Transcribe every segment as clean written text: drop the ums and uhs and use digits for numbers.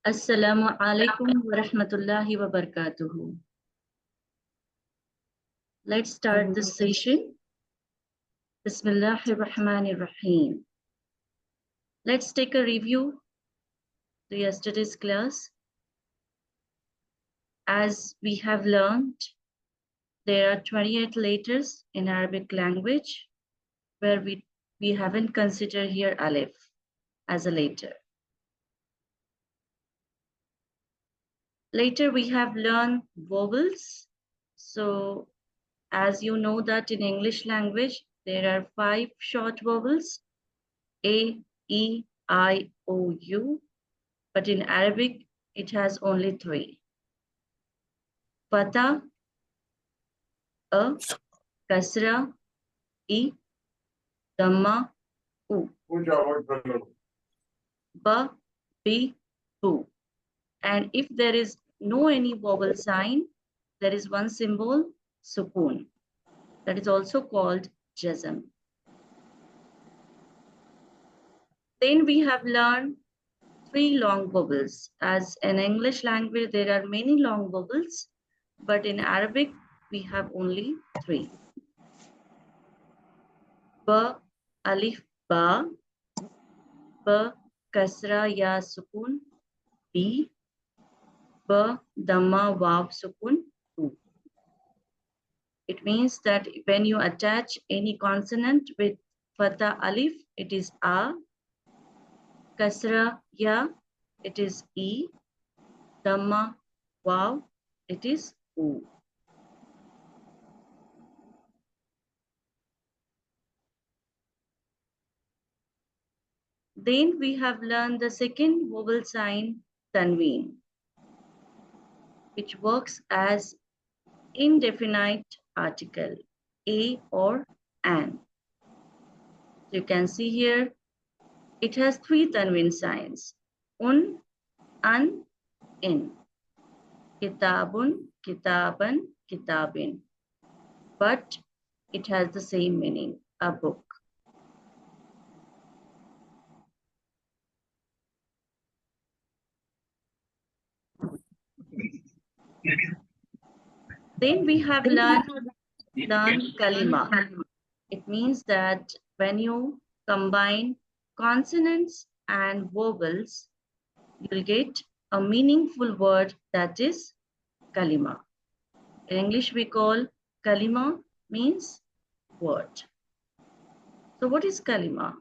Assalamu alaikum wa rahmatullahi wa barakatuhu. Let's start this session. Bismillahir Rahmanir Rahim. Let's take a review to yesterday's class. As we have learned, there are 28 letters in Arabic language where we haven't considered here alif as a letter. Later we have learned vowels. So as you know that in English language, there are 5 short vowels, A, E, I, O, U. But in Arabic, it has only 3. Fatha, A, Kasra, E, Dhamma, U. Ba, Bi, Bu. And if there is no any vowel sign, there is one symbol, Sukun. That is also called Jazm. Then we have learned 3 long vowels. As in English language, there are many long vowels, but in Arabic, we have only 3. Ba, alif, ba. Ba, kasra, ya, sukun, bi. Ba, dhamma, waw, sukun, u. It means that when you attach any consonant with fatha alif, it is a. Kasra, ya, it is e. Dhamma, waw, it is u. Then we have learned the second vowel sign, tanween, which works as indefinite article, a or an. You can see here, it has 3 tanween signs, un, an, in. Kitabun, kitaban, kitabin. But it has the same meaning, a book. Then we have learned kalima. It means that when you combine consonants and vowels, you'll get a meaningful word, that is kalima. In English, we call kalima means word. So what is kalima?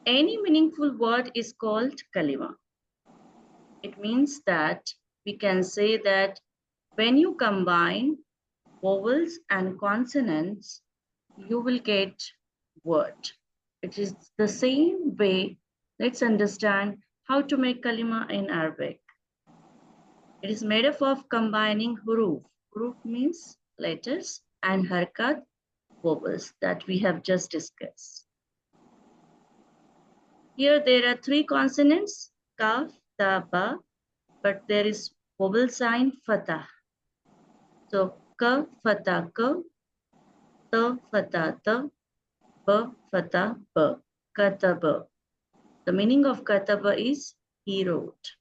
Any meaningful word is called kalima. It means that we can say that when you combine vowels and consonants, you will get word. It is the same way. Let's understand how to make kalima in Arabic. It is made up of combining huruf. Huruf means letters, and harkat, vowels that we have just discussed. Here there are 3 consonants, kaf, ta, ba, but there is vowel sign fatah. So ka, fatah, ka, ta, fatah, ta, ba, fatah, ba, kataba. The meaning of kataba is he wrote.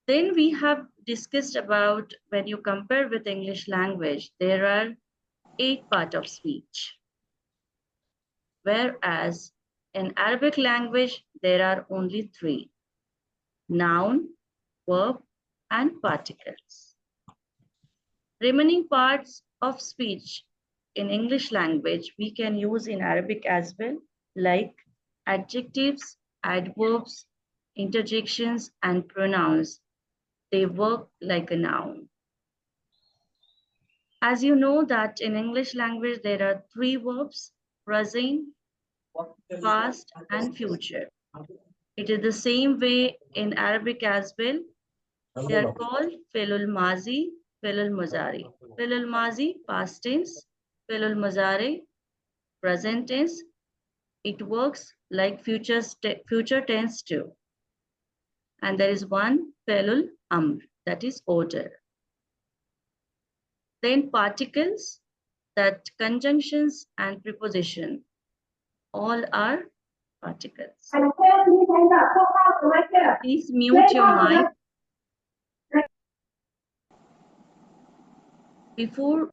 Then we have discussed about when you compare with English language, there are 8 parts of speech. Whereas in Arabic language, there are only 3. Noun, verb, and particles. Remaining parts of speech in English language, we can use in Arabic as well, like adjectives, adverbs, interjections, and pronouns. They work like a noun. As you know that in English language, there are 3 verbs, present, past, and future. It is the same way in Arabic as well. They are called fi'lul mazi, fi'lul muzari. Fi'lul mazi, past tense. Fi'lul muzari, present tense. It works like future tense too. And there is one fi'lul amr, that is order. Then particles, that conjunctions and preposition, all are particles. Please mute your mic. Before,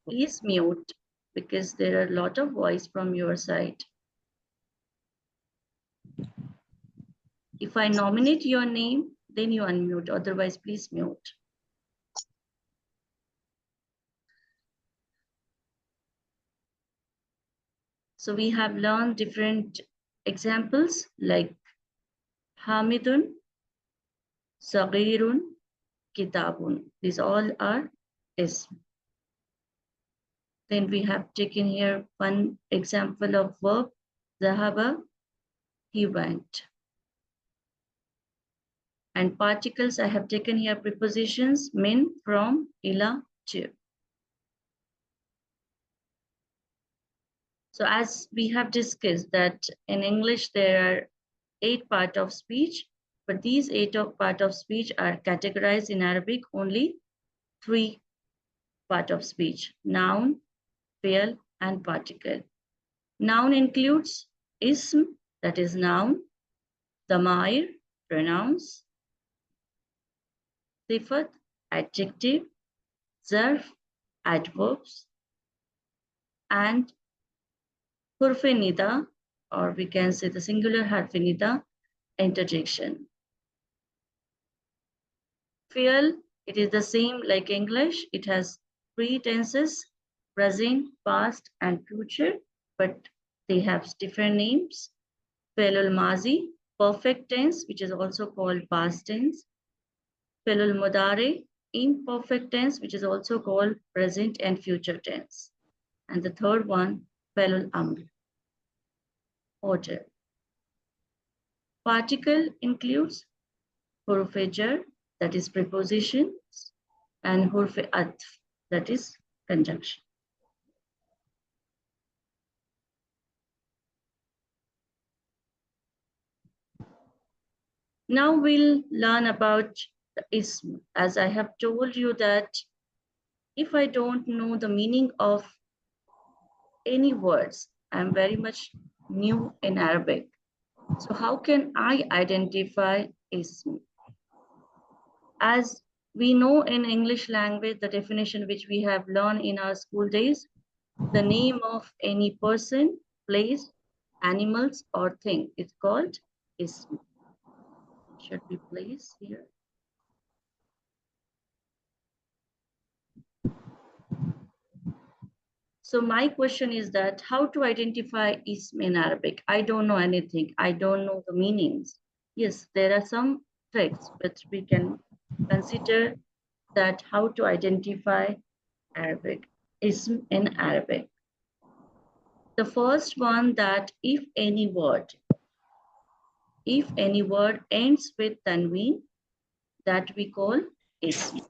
please mute because there are a lot of voice from your side. If I nominate your name, then you unmute. Otherwise, please mute. So we have learned different examples like Hamidun, Saghirun, Kitabun. These all are ism. Then we have taken here one example of verb, Zahaba, he went. And particles, I have taken here prepositions, min, from, ila, to. So as we have discussed that in English, there are 8 parts of speech, but these 8 parts of speech are categorized in Arabic only 3 parts of speech, noun, fi'l, and particle. Noun includes ism, that is noun, damair, pronouns, sifat, adjective, zarf, adverbs, and hurf-e nida, or we can say the singular harf-e nida, interjection. Fi'l, it is the same like English. It has 3 tenses, present, past, and future, but they have different names. Fi'lul mazi, perfect tense, which is also called past tense. Fi'lul mudari, imperfect tense, which is also called present and future tense. And the third one, fi'lul amr, order. Particle includes huruf-e jar, that is prepositions, and huruf-e atf, that is conjunction. Now we'll learn about the ism. As I have told you that if I don't know the meaning of any words, I'm very much new in Arabic. So how can I identify ism? As we know in English language, the definition which we have learned in our school days, the name of any person, place, animals, or thing is called ism. Should be place here. So my question is that how to identify ism in Arabic? I don't know anything. I don't know the meanings. Yes, there are some tricks, but we can consider that how to identify Arabic ism in Arabic. The first one, that if any word ends with tanween, that we call ism,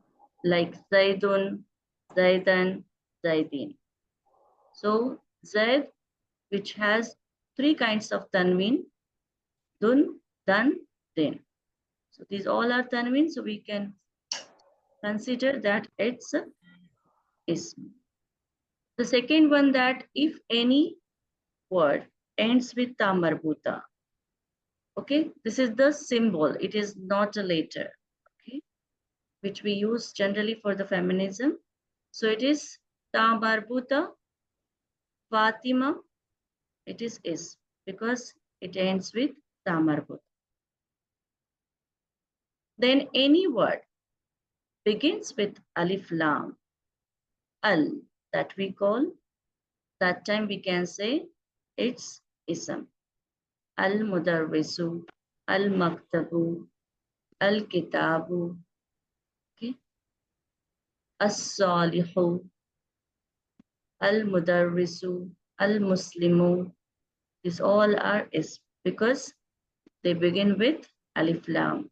like Zaidun, Zaidan, Zaidin. So Zaid, which has 3 kinds of tanween, dun, dan, din. So these all are tanween, so we can consider that it's a ism. The second one, that if any word ends with ta marbuta. Okay, this is the symbol, it is not a letter, okay, which we use generally for the feminism. So it is ta marbuta, Fatima, it is because it ends with ta marbuta. Then any word begins with alif lam, al, that we call, that time we can say it's ism. Al mudarrisu, al maktabu, al kitabu, okay, as salihu, al mudarrisu, al muslimu. These all are ism because they begin with alif lam.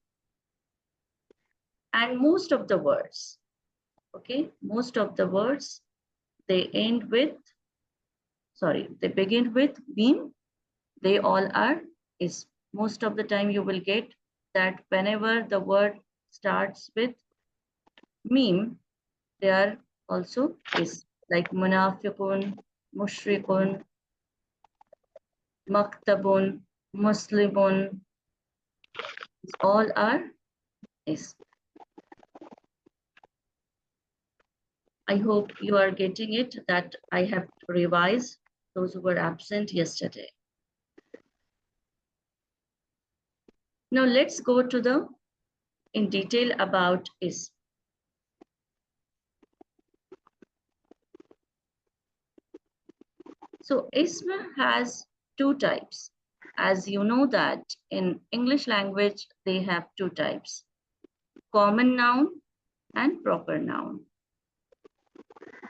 And most of the words, okay, most of the words, they end with, sorry, they begin with mim. They all are is. Most of the time you will get that whenever the word starts with mim, they are also is, like munafiqun, mushrikun, maktabun, muslimun, all are is. I hope you are getting it, that I have revised those who were absent yesterday. Now let's go to the in detail about is. So ism has two types. As you know that in English language, they have two types, common noun and proper noun.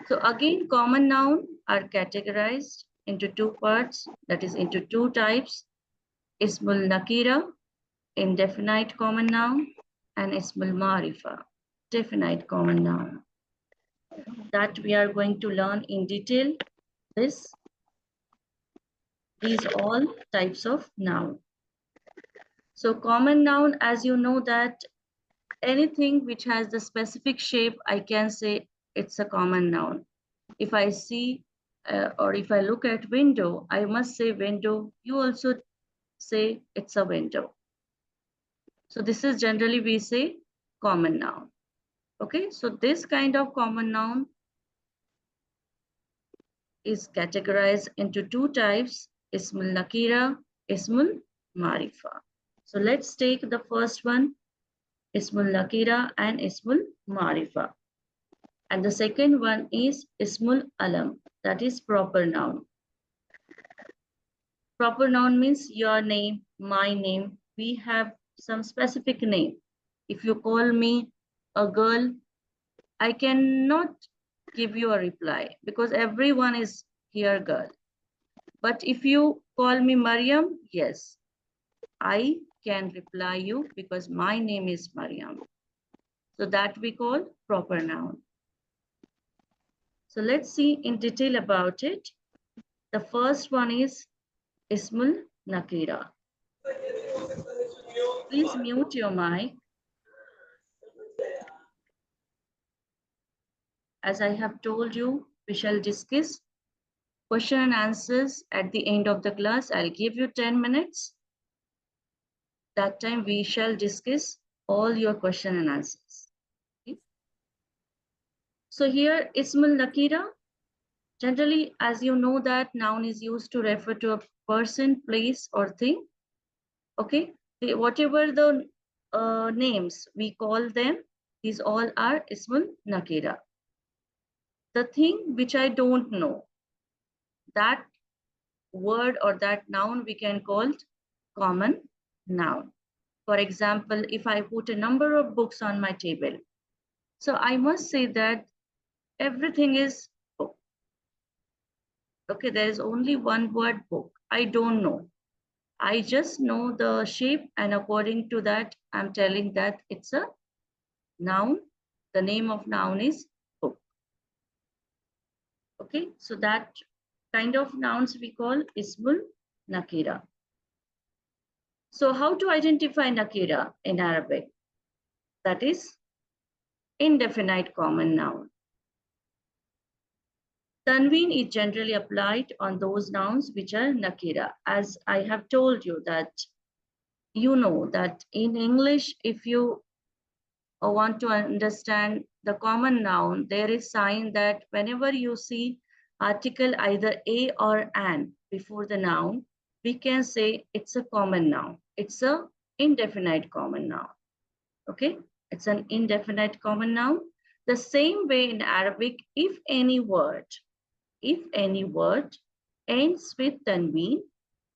So again, common noun are categorized into two parts, that is into two types, ismul nakira, indefinite common noun, and ismul marifa, definite common noun. That we are going to learn in detail these all types of noun. So common noun, as you know that anything which has the specific shape, I can say it's a common noun. If I see or if I look at window, I must say window. You also say it's a window. So this is generally we say common noun. Okay, so this kind of common noun is categorized into two types, ismul nakira, ismul marifa. So let's take the first one, ismul nakira and ismul marifa. And the second one is ismul alam, that is proper noun. Proper noun means your name, my name. We have some specific name. If you call me a girl, I cannot give you a reply because everyone is here girl. But if you call me Mariyam, yes, I can reply you because my name is Mariyam. So that we call proper noun. So let's see in detail about it. The first one is ismul nakira. Please mute your mic. As I have told you, we shall discuss question and answers at the end of the class. I'll give you 10 minutes. That time we shall discuss all your question and answers. Okay? So here, ismul nakira. Generally, as you know that noun is used to refer to a person, place, or thing. Okay, whatever the names we call them, these all are ismul nakira. The thing which I don't know, that word or that noun we can call common noun. For example, if I put a number of books on my table, so I must say that everything is book. Okay, there is only one word book. I don't know. I just know the shape, and according to that, I'm telling that it's a noun. The name of noun is book. Okay, so that kind of nouns we call ismul nakira. So how to identify nakira in Arabic? That is indefinite common noun. Tanween is generally applied on those nouns which are nakira. As I have told you that you know that in English, if you want to understand the common noun, there is sign that whenever you see article either a or an before the noun, we can say it's a common noun. It's a indefinite common noun. Okay, it's an indefinite common noun. The same way in Arabic, if any word ends with tanween,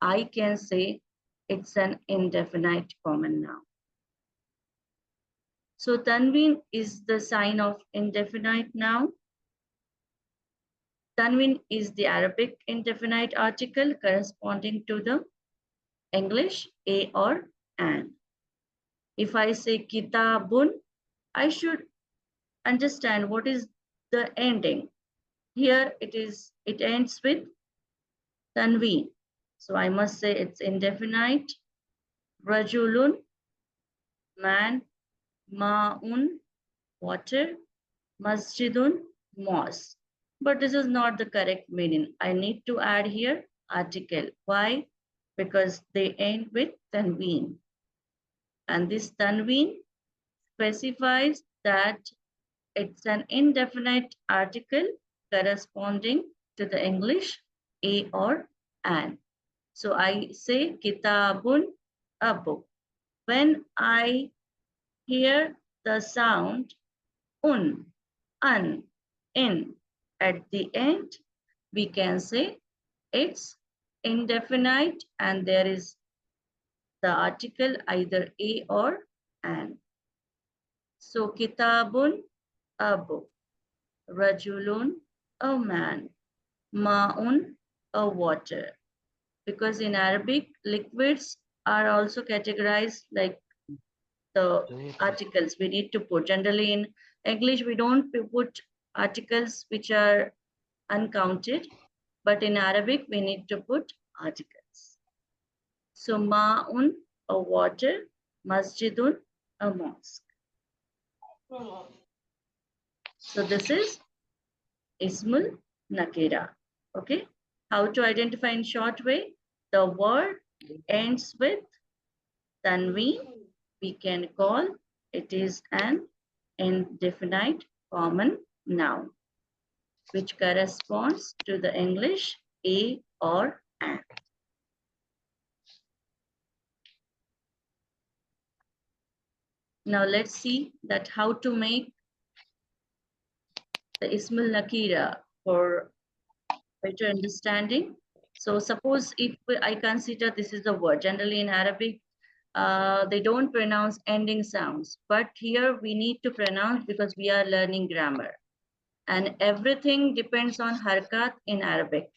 I can say it's an indefinite common noun. So tanween is the sign of indefinite noun. Tanween is the Arabic indefinite article corresponding to the English a or an. If I say kitabun, I should understand what is the ending. Here it ends with tanween. So I must say it's indefinite. Rajulun, man, ma'un, water, masjidun, mosque. But this is not the correct meaning. I need to add here article. Why? because they end with tanween. And this tanween specifies that it's an indefinite article corresponding to the English a or an. So I say kitabun, a book. When I hear the sound un, an, in at the end, we can say it's indefinite and there is the article either a or an. So kitabun, a book. Rajulun, a man. Ma'un, a water. Because in Arabic, liquids are also categorized like the articles we need to put. Generally in English, we don't put articles which are uncounted, but in Arabic, we need to put articles. So ma'un, a water. Masjidun, a mosque. So this is Ismul Nakira. Okay. How to identify in short way? The word ends with tanween. We can call it is an indefinite common noun, which corresponds to the English a or an. Now let's see that how to make the Ismul Nakira for better understanding. So suppose if I consider this is the word, generally in Arabic, they don't pronounce ending sounds, but here we need to pronounce because we are learning grammar. And everything depends on harkat in Arabic.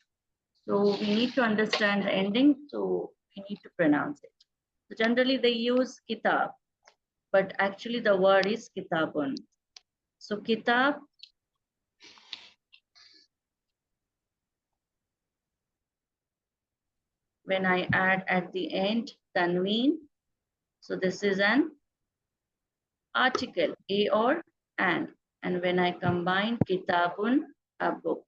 So we need to understand the ending, so we need to pronounce it. So generally they use kitab, but actually the word is kitabun. So kitab, when I add at the end tanween, so this is an article, a or an. And when I combine kitabun, a book.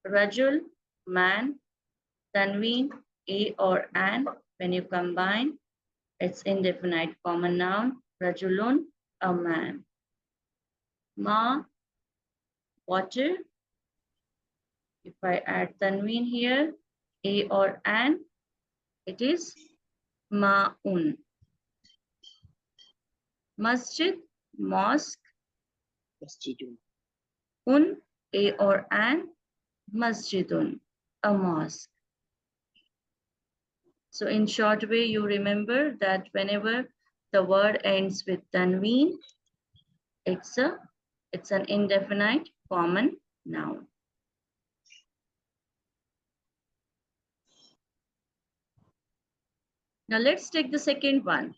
Rajul, man, tanween, a or an. When you combine, it's indefinite common noun. Rajulun, a man. Ma, water. If I add tanween here, a or an, it is ma'un. Masjid, mosque. Masjidun. Un, a or an, masjidun, a mosque. So in short way, you remember that whenever the word ends with tanween, it's an indefinite common noun. Now let's take the second one,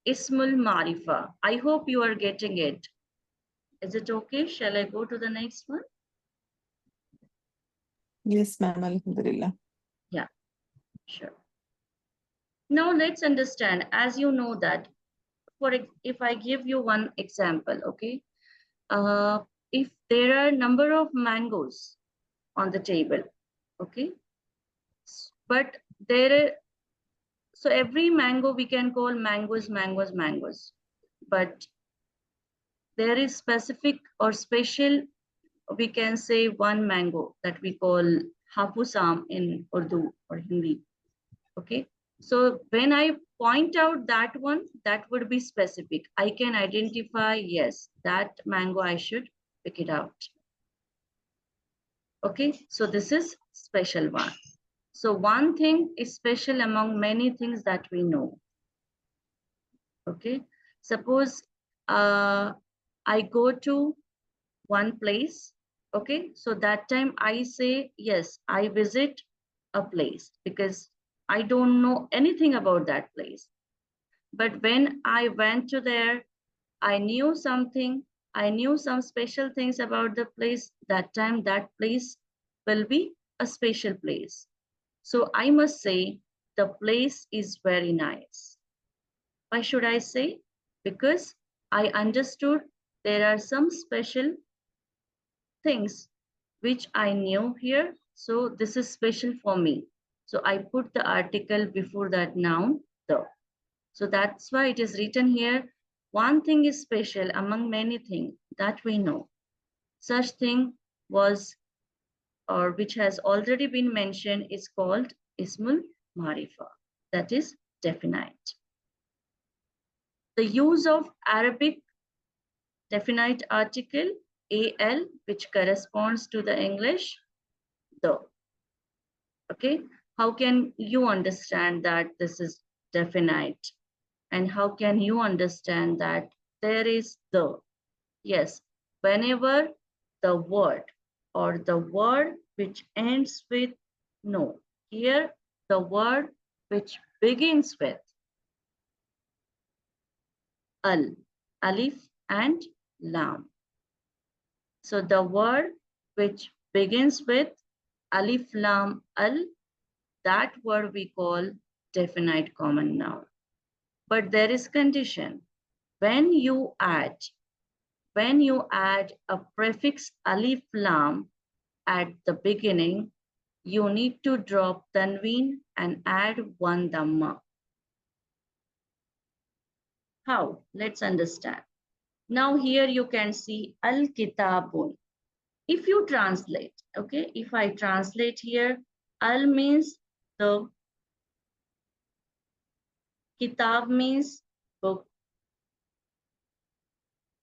Ismul Marifa. I hope you are getting it. Is it okay? Shall I go to the next one? Yes, ma'am. Alhamdulillah. Yeah, sure. Now let's understand, as you know that, if I give you one example, okay? If there are number of mangoes on the table, okay? But so every mango we can call mangoes, mangoes, mangoes. But there is specific or special, we can say one mango that we call hapusam in Urdu or Hindi, okay? So when I point out that one, that would be specific. I can identify, yes, that mango I should pick it out. Okay, so this is special one. So one thing is special among many things that we know. Okay, suppose I go to one place. Okay, so that time I say, yes, I visit a place because I don't know anything about that place. But when I went to there, I knew something. I knew some special things about the place. That time that place will be a special place. So I must say the place is very nice. Why should I say? Because I understood there are some special things which I knew here. So this is special for me. So I put the article before that noun, the. So that's why it is written here. One thing is special among many things that we know. Such thing was, or which has already been mentioned, is called Ismul Marifa. That is definite. The use of Arabic definite article al, which corresponds to the English the. Okay, how can you understand that this is definite? And how can you understand that there is the? Yes, whenever the word or the word which ends with no, here the word which begins with al, alif and lam. So the word which begins with alif lam al, that word we call definite common noun. But there is condition. When you add a prefix alif lam at the beginning, you need to drop tanween and add one dhamma. How? Let's understand. Now here you can see al-kitabun. If you translate, okay, if I translate here, al means the, kitab means book,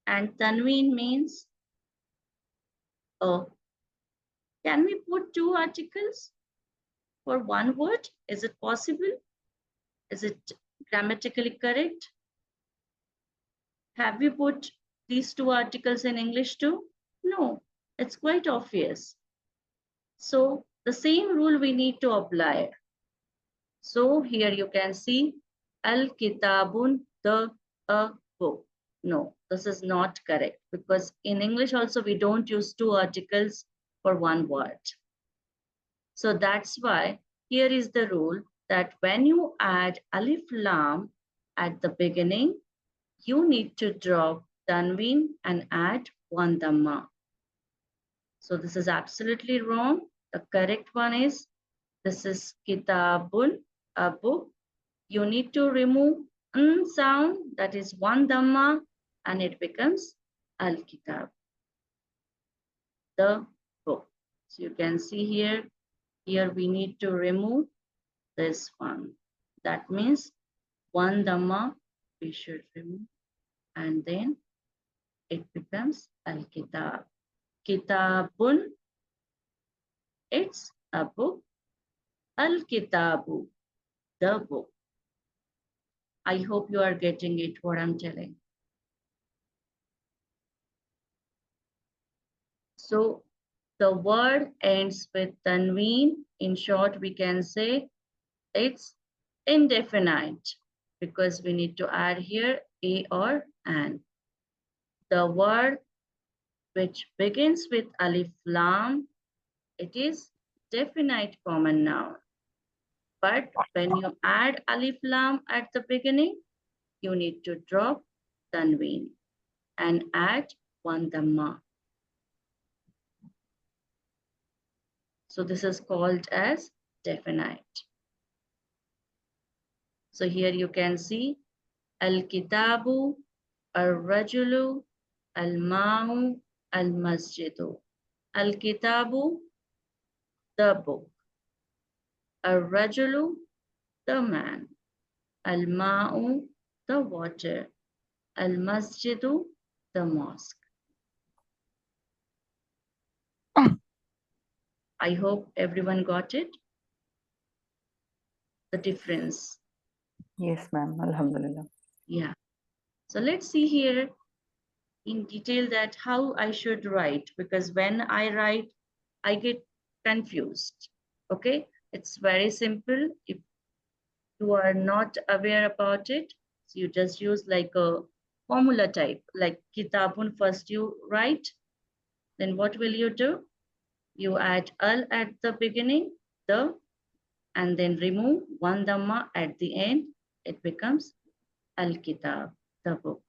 and tanween means a. Can we put two articles for one word? Is it possible? Is it grammatically correct? Have we put these two articles in English too? No, it's quite obvious. So the same rule we need to apply. So here you can see al-kitabun, the a book. No, this is not correct because in English also we don't use two articles for one word. So that's why here is the rule that when you add alif lam at the beginning, you need to drop tanween and add one dhamma. So this is absolutely wrong. The correct one is, this is kitabun, a book. You need to remove n sound, that is one dhamma, and it becomes al-kitab, the book. So you can see here we need to remove this one. That means one dhamma we should remove, and then it becomes al-kitab. Kitabun, it's a book. Al-kitabu, the book. I hope you are getting it, what I'm telling. So the word ends with tanween. In short, we can say it's indefinite because we need to add here a or an. The word which begins with alif lam, it is definite common noun. But when you add alif lam at the beginning, you need to drop tanween and add one dhamma. So this is called as definite. So here you can see al-kitabu, al-rajulu, al-ma'u, al-masjidu. Al-kitabu, the book. Al-rajulu, the man. Al-ma'u, the water. Al-masjidu, the mosque. I hope everyone got it. The difference. Yes, ma'am. Alhamdulillah. Yeah. So let's see here in detail that how I should write, because when I write, I get confused. Okay, it's very simple. If you are not aware about it, so you just use like a formula type, like kitabun. First you write, then what will you do? You add al at the beginning, the, and then remove one dhamma at the end. It becomes al-kitab, the book.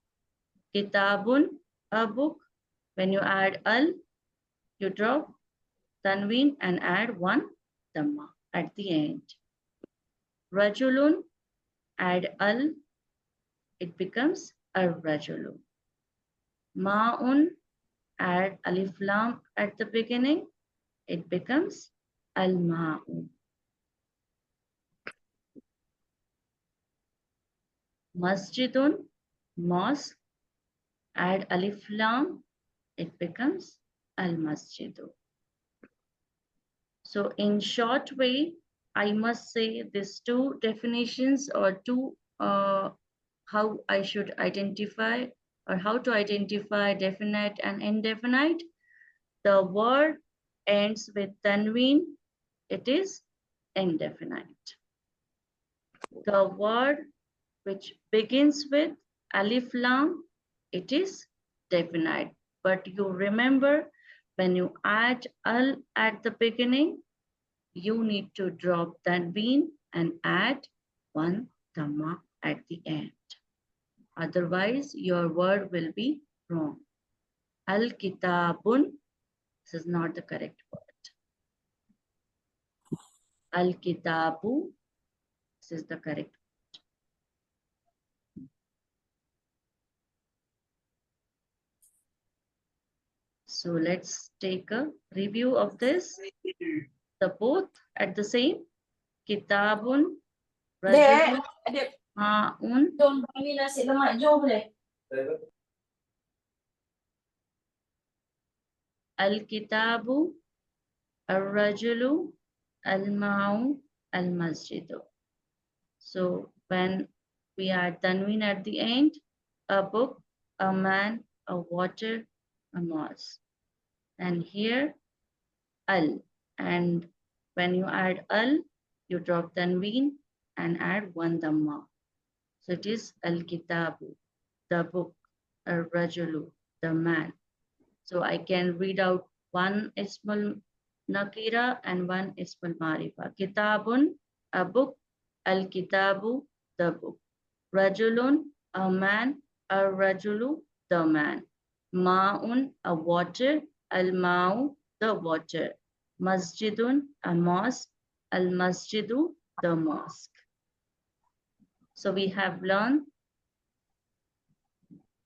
Kitabun, a book. When you add al, you drop tanween and add one dhamma at the end. Rajulun, add al, it becomes ar-rajulu. Ma'un, add alif lam at the beginning, it becomes al-ma'u. Masjidun, mosque, add alif lam, it becomes al-masjidu. So in short way, I must say these two definitions or two how I should identify or how to identify definite and indefinite. The word ends with tanween, it is indefinite. The word which begins with alif lam, it is definite. But you remember when you add al at the beginning, you need to drop tanween and add one dhamma at the end. Otherwise, your word will be wrong. Al-kitabun, this is not the correct word. Al-kitabu, this is the correct word. So let's take a review of this. The both at the same. Kitabun, rajulun, ma'un. Al-kitabu, al-rajulu, al-ma'u, al-masjidu. So when we add tanween at the end, a book, a man, a water, a mosque. And here, al. And when you add al, you drop tanween and add one dhamma. So it is al-kitabu, the book, al-rajulu, the man. So I can read out one ismul nakira and one ismul marifa. Kitabun, a book, al-kitabu, the book. Rajulun, a man, ar-rajulu, the man. Ma'un, a water, al-ma'u, the water. Masjidun, a mosque, al-masjidu, the mosque. So we have learned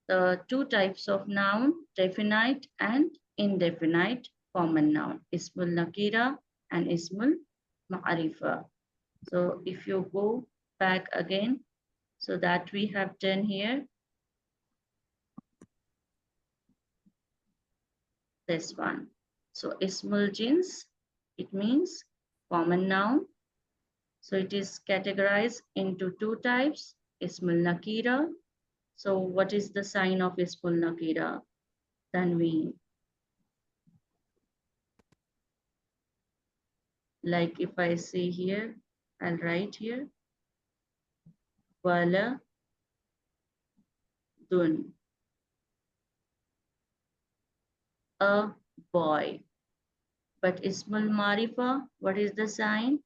the two types of noun, definite and indefinite common noun, ismul nakira and ismul ma'arifa. So if you go back again, so that we have done here, this one. So ismul jins, it means common noun. So it is categorized into two types, ismul nakira. So what is the sign of ismul nakira? Tanween. Like if I say here, I'll write here, wala dun, a boy. But ismul marifa, what is the sign?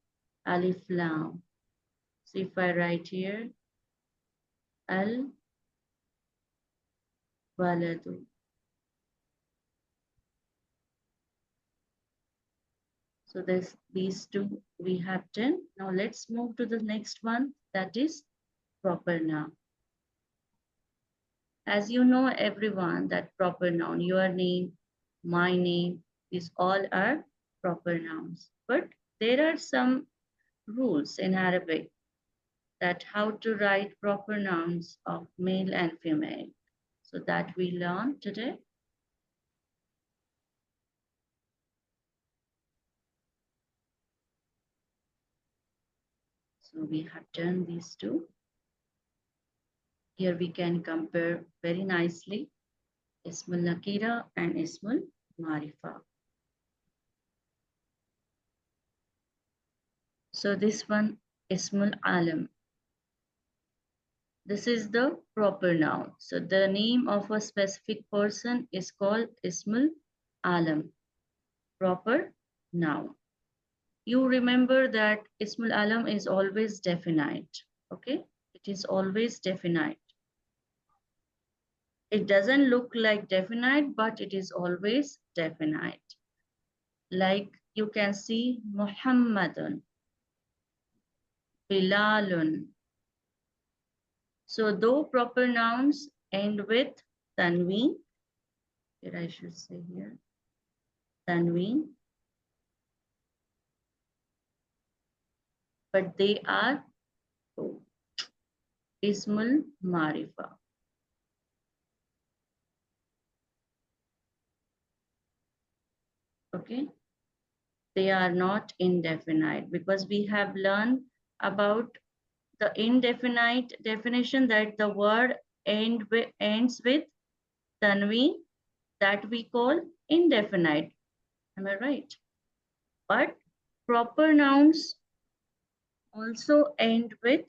Alif lam. So if I write here, al waladu. So these two we have done. Now let's move to the next one, that is proper noun. As you know, everyone, that proper noun, your name, my name, these all are proper nouns. But there are some rules in Arabic that how to write proper nouns of male and female. So that we learn today. So we have done these two. Here we can compare very nicely Ismul Nakira and Ismul Marifa. So this one, Ismul Alam. This is the proper noun. So the name of a specific person is called Ismul Alam, proper noun. You remember that Ismul Alam is always definite, okay? It is always definite. It doesn't look like definite, but it is always definite. Like you can see Muhammadun. Bilalun. So though proper nouns end with tanween, here I should say here, tanween, but they are ismul marifa. Okay, they are not indefinite, because we have learned about the indefinite definition that the word ends with tanween, that we call indefinite. Am I right? But proper nouns also end with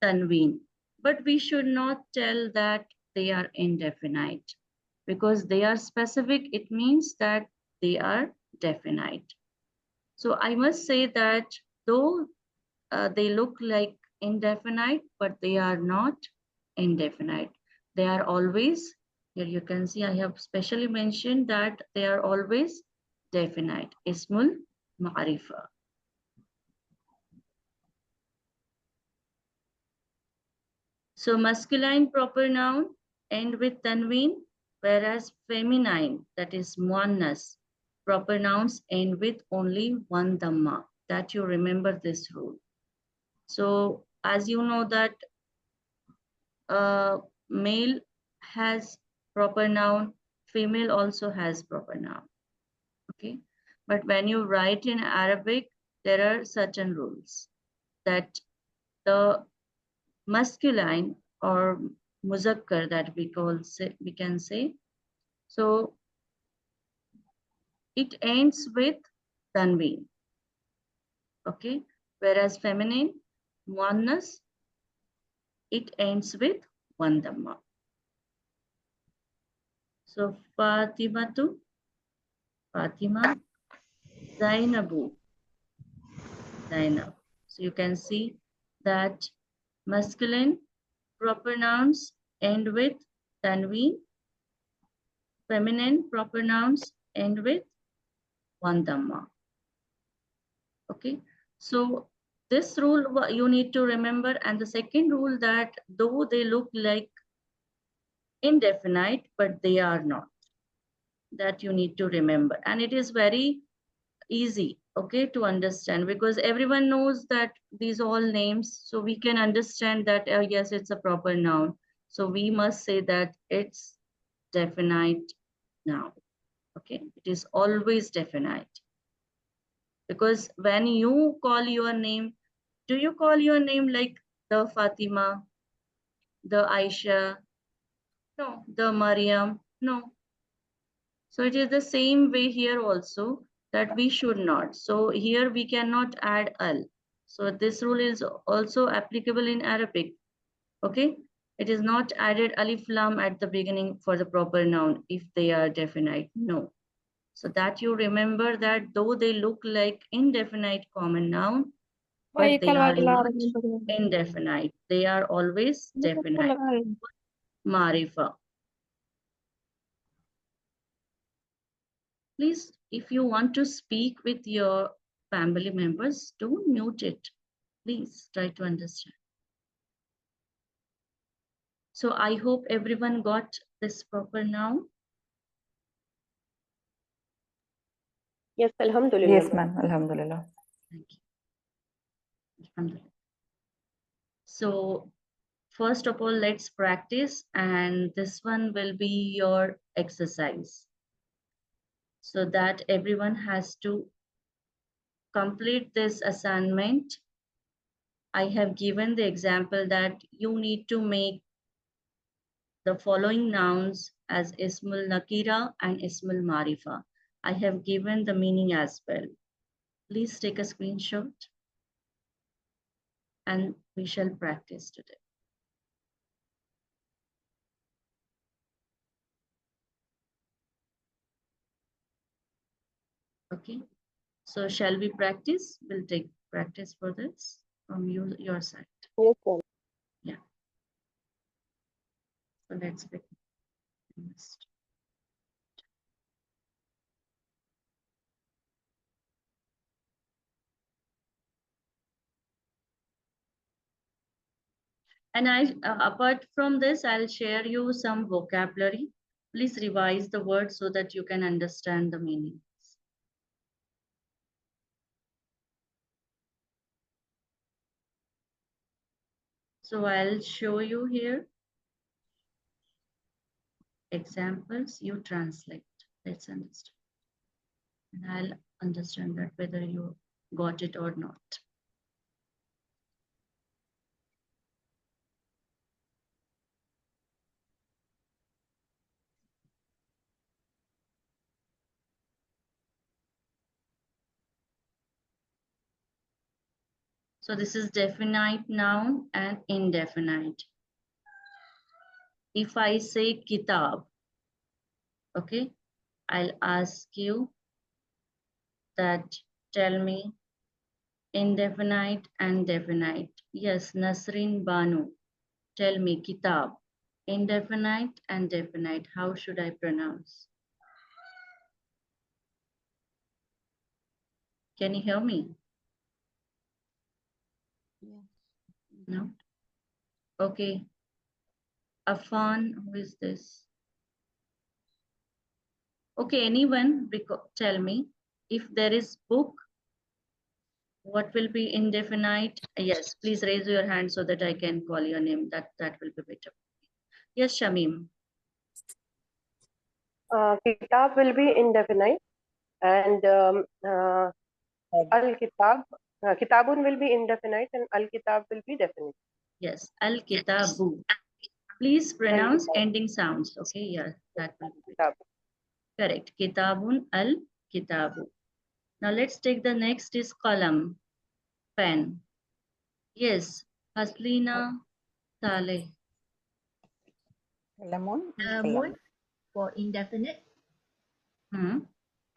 tanween. But we should not tell that they are indefinite, because they are specific. It means that they are definite. So I must say that though they look like indefinite, but they are not indefinite. They are always, here you can see I have specially mentioned that they are always definite. Ismul Ma'arifa. So masculine proper noun end with tanween, whereas feminine, that is muannas, proper nouns end with only one dhamma. That you remember this rule. So as you know that male has proper noun, female also has proper noun. Okay, but when you write in Arabic, there are certain rules that the masculine or muzakkar, that we can say, so it ends with tanween. Okay, whereas feminine muannas, it ends with one dhamma. So Fatima, Zainabu, Zainab. So you can see that masculine proper nouns end with tanween, feminine proper nouns end with one dhamma. Okay, so this rule you need to remember, and the second rule, that though they look like indefinite, but they are not. That you need to remember, and it is very easy, okay, to understand, because everyone knows that these all names, so we can understand that yes, it's a proper noun, so we must say that it's definite noun. Okay, it is always definite, because when you call your name, do you call your name like the Fatima, the Aisha? No. The Mariam? No. So it is the same way here also, that we should not. So here we cannot add al. So this rule is also applicable in Arabic. Okay. It is not added alif lam at the beginning for the proper noun if they are definite. No. So that you remember that though they look like indefinite common noun, but they are not indefinite. They are always definite. Marifa. Please, if you want to speak with your family members, don't mute it. Please try to understand. So I hope everyone got this proper now. Yes, alhamdulillah. Yes, ma'am. Alhamdulillah. Thank you. Alhamdulillah. So first of all, let's practice, and this one will be your exercise, so that everyone has to complete this assignment. I have given the example that you need to make the following nouns as Ismul Nakira and Ismul Marifa. I have given the meaning as well. Please take a screenshot and we shall practice today. Okay, so shall we practice? We'll take practice for this from your side. Yes, ma'am. Yeah. So let's begin. And apart from this, I'll share you some vocabulary. Please revise the words so that you can understand the meanings. So I'll show you here examples, you translate. Let's understand. And I'll understand that whether you got it or not. So this is definite noun and indefinite. If I say kitab, okay, I'll ask you that tell me indefinite and definite. Yes, Nasrin Banu, tell me kitab, indefinite and definite. How should I pronounce? Can you hear me? Yeah. No? Okay. Afan, who is this? Okay, anyone tell me if there is book, what will be indefinite? Yes, please raise your hand so that I can call your name. That will be better. Yes, Shamim. Kitab will be indefinite, and al-kitab, kitabun will be indefinite, and al-kitab will be definite. Yes, al-kitabu. Please pronounce Al-kitab. ending sounds. Okay, yeah, that will be better. Kitab. Correct. Kitabun al-kitabu. Now let's take the next is qalam, pen. Yes, Haslina Saleh. Kalamun, Kalamun for indefinite, Hmm.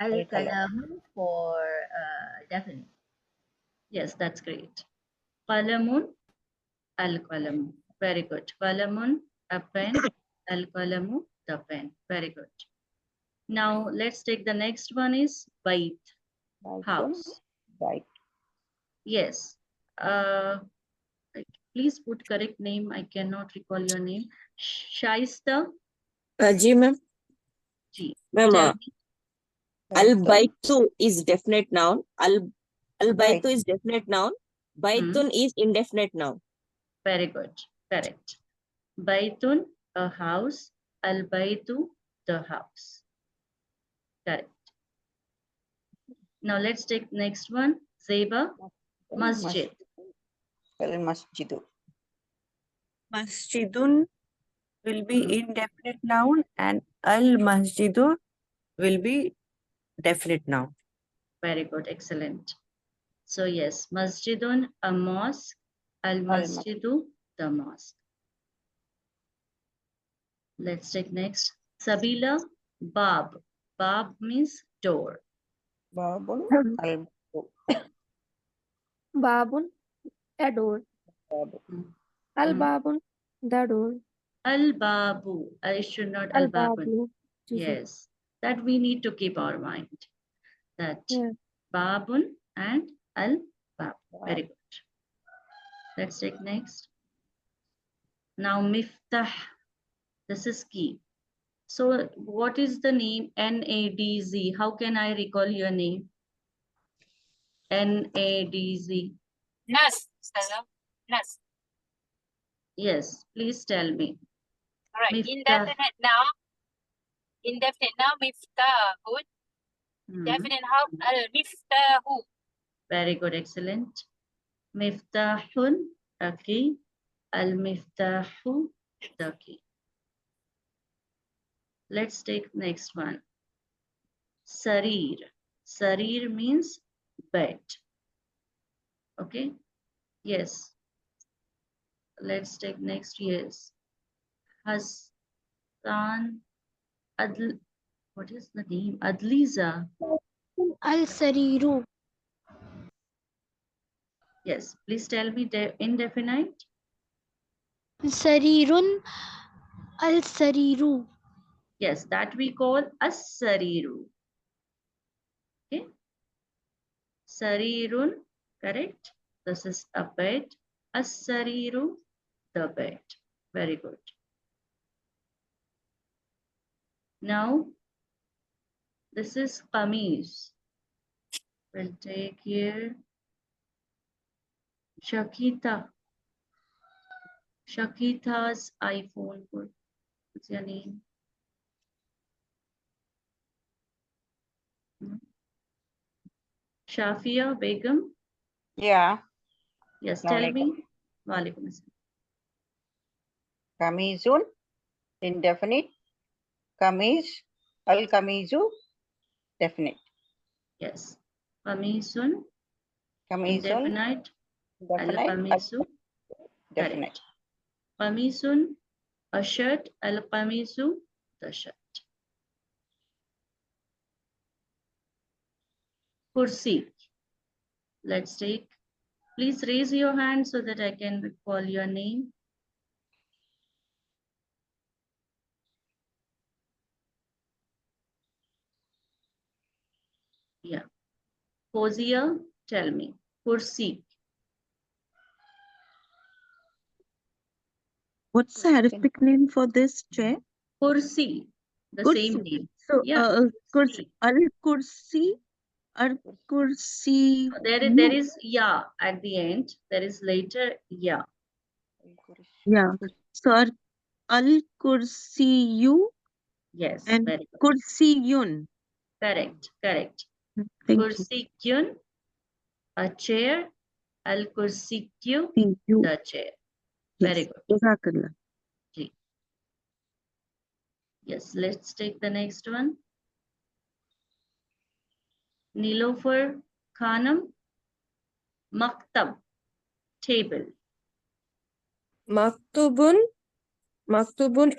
al-kalamu for definite. Yes, that's great. Qalamun, al-qalamu. Very good. Qalamun, a pen. Al-qalamu, the pen. Very good. Now let's take the next one is bait, house. Right. Yes. Please put correct name. I cannot recall your name. Shaista ji ma'am Ji. Ma'am Tell me. al-baitu is definite noun. Al-baitu Bait. is definite noun. Baitun is indefinite noun. Very good. Correct. Baitun, a house. Al-baitu, the house. Correct. Now let's take next one. Zeba, masjid. Al-masjidu. Masjidun will be indefinite noun and al-masjidu will be definite noun. Very good. Excellent. So yes, masjidun, a mosque. Al-masjidu, the mosque. Let's take next. Sabila, bab. Bab means door. Babun. Al. Babun, a door. Al Babun, the door. Al-babu. I should not Al al-babun. Babu. Yes, that we need to keep our mind. That Yeah. babun and al-bab. Very good. Let's take next. Now miftah. This is key. So what is the name? N-A-D-Z. How can I recall your name? N-A-D-Z. Nas, Ustazah. Nas. Yes, please tell me. All right. Miftah. Indefinite now, miftahun. Hmm. Definite how? Miftahu. Very good, excellent. Miftahun, a key. Al-miftahu, the key. Let's take next one. Sarir. Sarir means bed. Okay. Yes. Let's take next. Yes. Hassan Adl. What is the name? Adliza. Al Sariru. Yes. Please tell me indefinite. Sarirun. Al Sariru. Yes, that we call as-sariru. Okay. Sarirun, correct. This is a bed. As-sariru, the bed. Very good. Now, this is qameez. We'll take here Shakita. Shakita's iPhone. What's your name? Shafia Begum. Yeah. Yes, tell Assalamualaikum. me. Walaikum assalam. Kamizun, indefinite. Kamiz, al-kamizu, definite. Yes. Qamizun, Kamizun, indefinite. definite. Al-qamisu, Definite. correct. Qamisun, a shirt. Al-qamisu, the shirt. Kursi. Let's take. Please raise your hand so that I can call your name. Yeah. Fozia, tell me. Kursi. What's the Arabic name for this chair? Kursi. The same Kursi. name. So, Yeah. kursi, al-kursi, al-kursi. There is ya at the end. There is later ya. Yeah. So, al-kursiyu Yes. and Very good. kursiyun. Correct. Correct. Thank Kursikyun, a chair. Al-kursikyu, you. the chair. Very Yes. good. Jazakallah. Ji. Yes, let's take the next one. Nilofer Khanam, Maktab, table. Maktubun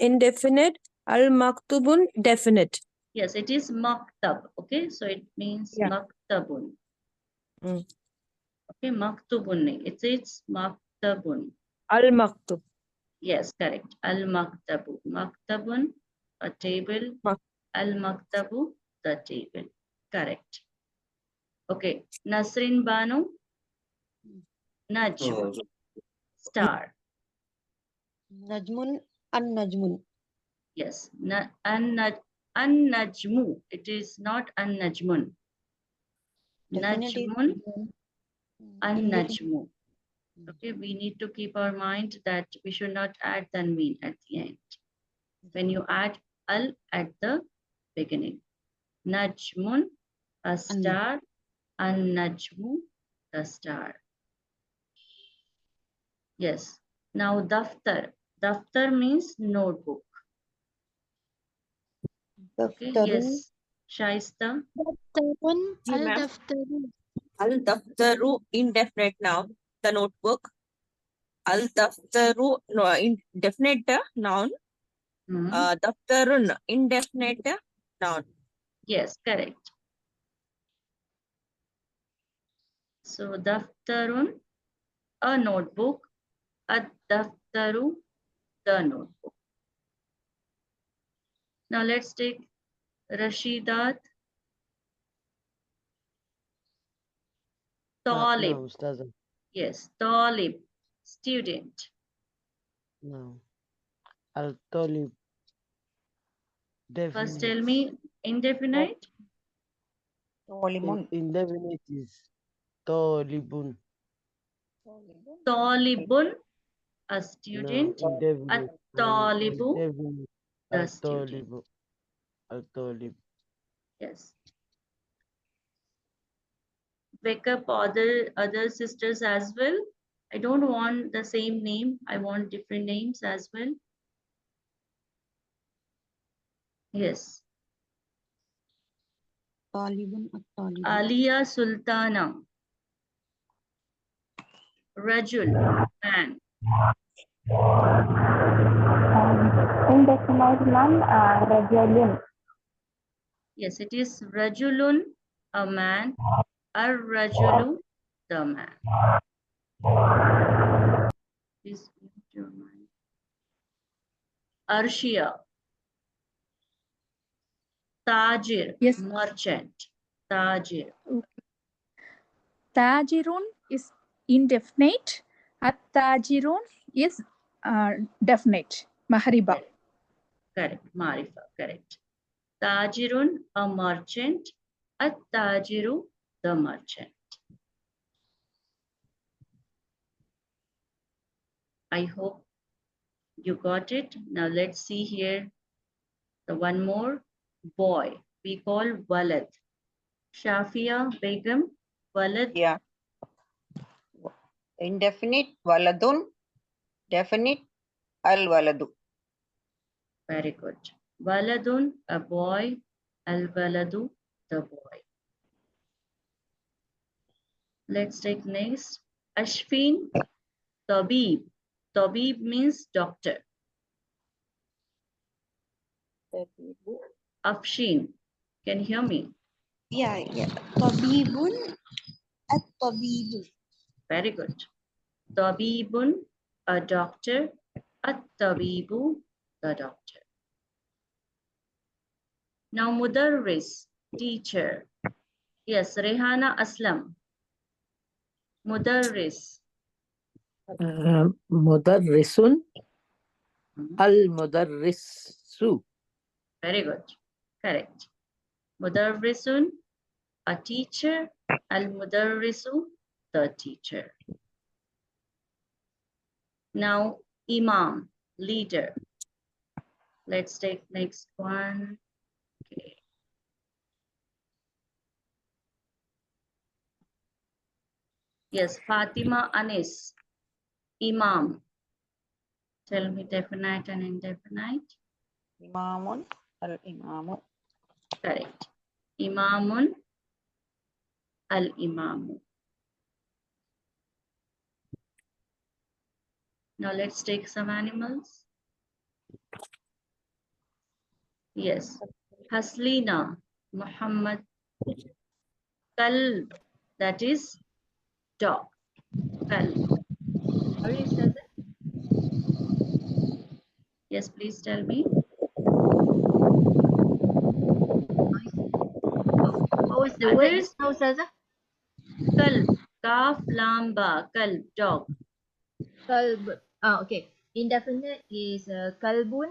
indefinite. Al-maktubun definite. Yes, it is Maktab. Okay, so it means Yeah. Maktabun. Mm. Okay, Maktubun. It's Maktabun. Al-maktub. Yes, correct. Al-Maktabu. Maktabun, a table. Mak- Al-Maktabu, the table. Correct. Okay. Nasrin Banu, Najm, star. Najmun and Najmun. Yes. An-Najmu. It is not An-Najmun. Definitely. Najmun, An-Najmu. Okay, we need to keep our mind that we should not add tanween at the end. When you add al at the beginning. Najmun, a star. An-Najmu, the star. Yes. Now daftar. Daftar means notebook. Okay. Daftarun. Yes. Shaista. Daftarun, Ji, ma'am. al-daftaru. Al-daftaru indefinite noun. The notebook. Al-daftaru no, indefinite noun. Hmm. Daftarun indefinite noun. Yes, correct. So daftarun, a notebook. Ad-daftaru, the notebook. Now let's take Rashidat. Talib. No, Ustaza. Yes, Talib, student. No. Al-Talib. First Definite. tell me indefinite. Tolimun. Indefinite is Talibun. Talibun, a No, student. indefinite. At-talibu, Indefinite. the student. Al-Talibu. Al-Talib. Yes. Wake up other sisters as well. I don't want the same name. I want different names as well. Yes. Talibun. Al-Talib. Aliya Sultana. Rajul, man. Indefinite noun, Rajulun. Yes, it is Rajulun, a man. Ar-Rajulu, the man. Please mute your mind. Arshia. Tajir, Yes. merchant. Tajir. Tajirun is indefinite. At-tajirun is definite. Mahariba. Correct. Marifa. Correct. Tajirun, a merchant. At-tajiru, the merchant. I hope you got it. Now let's see here. The one more, boy. We call walad. Shafia Begum, walad. Yeah. Indefinite, waladun. Definite, al-waladu. Very good. Waladun, a boy. Al-waladu, the boy. Let's take next. Ashfin, tabib. Tabib means doctor. Afshin, can you hear me? Yeah. Tabibun at-tabibu. Very good. Tabibun, a doctor. At-tabibu, the doctor. Now mudarris, teacher. Yes, Rehana Aslam. Mudarris. Mudarrisun, al-mudarrisu. Very good. Correct. Mudarrisun, a teacher. Al-mudarrisu, the teacher. Now, imam, leader. Let's take next one. Okay. Yes, Fatima Anis, imam. Tell me definite and indefinite. Imamun, al-imamu. Correct. Imamun, al-imamu. Now let's take some animals. Yes. Haslina, Muhammad. Kalb, that is dog. Kalb. Sorry, Ustazah. Yes, please tell me. What was the word Others, just now, Ustazah? kalb, kaf, lam, ba, kalb, dog. Kalb. Okay. Indefinite is kalbun.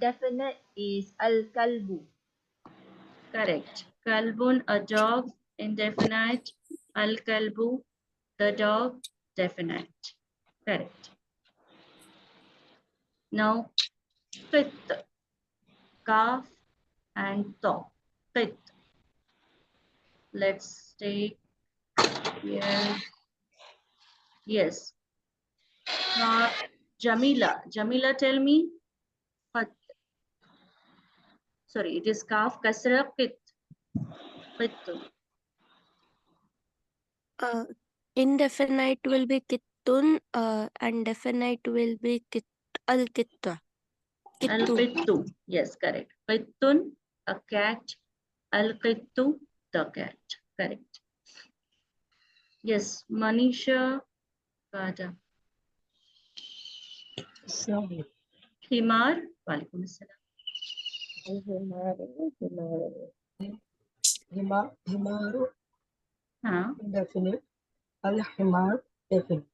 Definite is al-kalbu. Correct. Kalbun, a dog, indefinite. Al-kalbu, the dog, definite. Correct. Now, qit, kaf and ta. Qit. Let's take here. Yes. Jamila. Jamila, tell me. Qat. Sorry, it is kaf, kasra, qit. Qit. Indefinite will be kittun, and definite will be al-kitta. Al-qittu. Yes, correct. Qittun, a cat. Al-qittu, the cat. Correct. Yes, Manisha. Kada. Himar. Walaikum assalam. Himaru, Huh? indefinite. Al-himar, definite.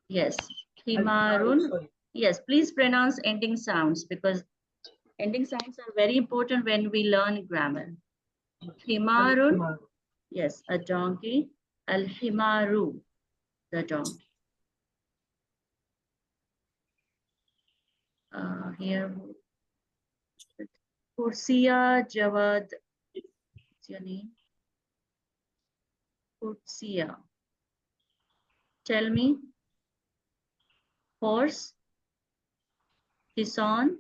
Yes. Al-himaru, Himarun. sorry. Yes, please pronounce ending sounds because ending sounds are very important when we learn grammar. Himarun. Al-himaru. Yes, a donkey. Al-himaru, the donkey. Here, Kursiya Jawad. What's your name? Kursiya. Tell me. Horse. Kisan.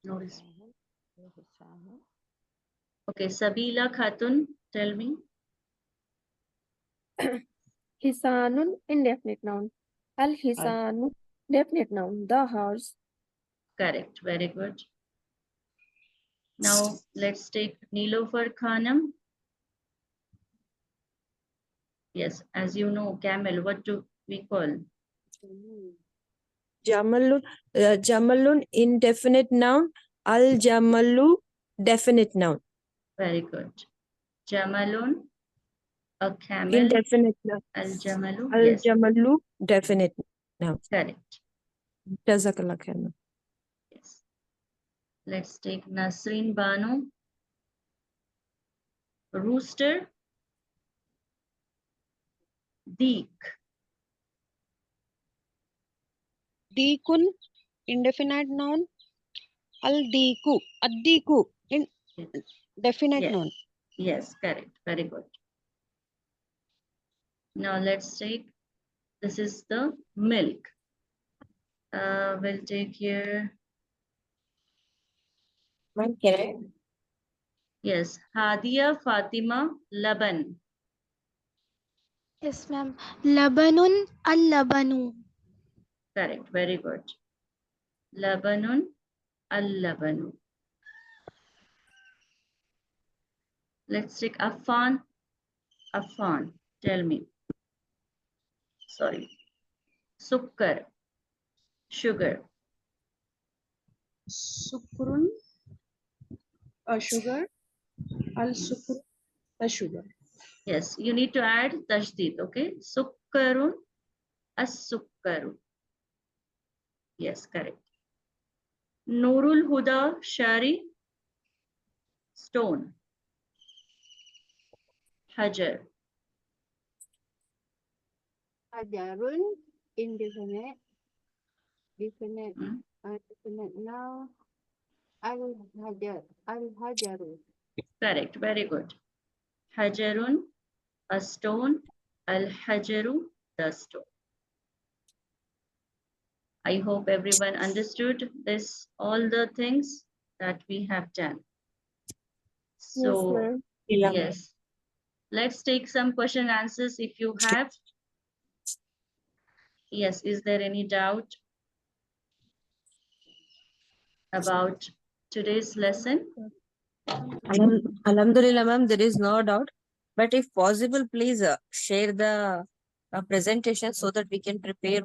No response. Okay, Sabila Khatun, tell me. Hisanun, indefinite noun. Al-hisanu, definite noun. The horse. Correct, very good. Now let's take Nilofer Khanam. Yes, as you know, camel, what do we call? Jamalun, indefinite noun. Al-jamalu, definite noun. Very good. Jamalun, A camel. Indefinite noun. Al-jamalu. Al Yes, jamalu definite noun. correct. Jazakallah khairan. Yes. Let's take Nasreen Banu. Rooster. Deek. Deekun, indefinite noun. Al-deeku, ad-deeku, indefinite Yes. noun. Yes, correct. Very good. Now let's take, this is the milk. We'll take here, Ma'am, can I? yes, Hadia Fatima Laban. Yes, ma'am. Labanun al-labanu. Correct. Very good. Labanun al-labanu. Let's take Affan. Affan. Tell me. Sorry. Sukkar. Sugar. Sukrun, a sugar. Al-sukr, a sugar. Yes, you need to add tashdid, okay? Sukkarun, as-sukkaru. Yes, correct. Nurul Huda Shari, stone. Hajar. Hajarun, indefinite, definite, Hmm? definite noun, al-hajaru. Correct, very good. Hajarun, a stone. Al-hajaru, the stone. I hope everyone understood this, all the things that we have done. So, ma'am. yes, let's take some question answers if you have. Yes, is there any doubt about today's lesson? Alhamdulillah, ma'am, there is no doubt. But if possible, please share the presentation so that we can prepare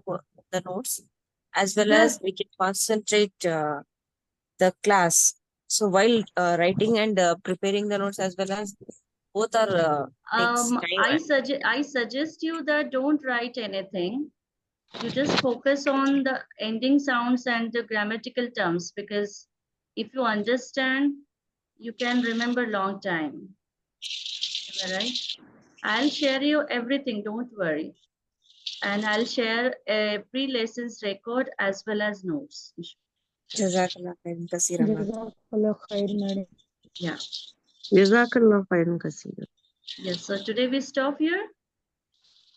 the notes as well as we can concentrate the class. So while writing and preparing the notes as well as both are takes time. I suggest you that don't write anything. You just focus on the ending sounds and the grammatical terms, because if you understand, you can remember long time. Am I right? I'll share you everything, don't worry. And I'll share a pre-lessons record as well as notes. Jazakallah khairan kaseeran, ma'am. Jazakallah khair, madam. Yeah. Jazakallah khairan kaseeran. Yes, so today we stop here.